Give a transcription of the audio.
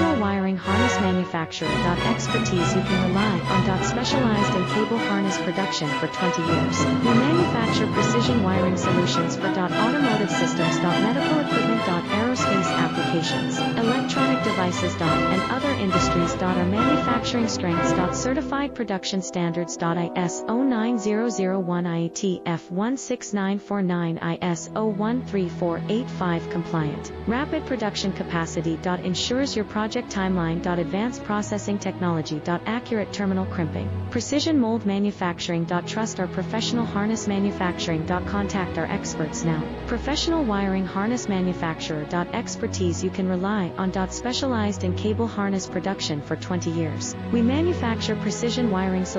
Professional wiring harness manufacturer. Expertise you can rely on. Specialized in cable harness production for 20 years. We manufacture precision wiring solutions for automotive systems. Medical equipment. Aerospace applications, electronic devices. And other industries. Our manufacturing strengths. Certified production standards. ISO 9001 IATF 16949 ISO 13485 compliant. Rapid production capacity. Ensures your project timeline. Advanced processing technology. Accurate terminal crimping. Precision mold manufacturing. Trust our professional harness manufacturing. Contact our experts now. Professional wiring harness manufacturer. Expertise you can rely on. Specialized in cable harness production for 20 years. We manufacture precision wiring solutions.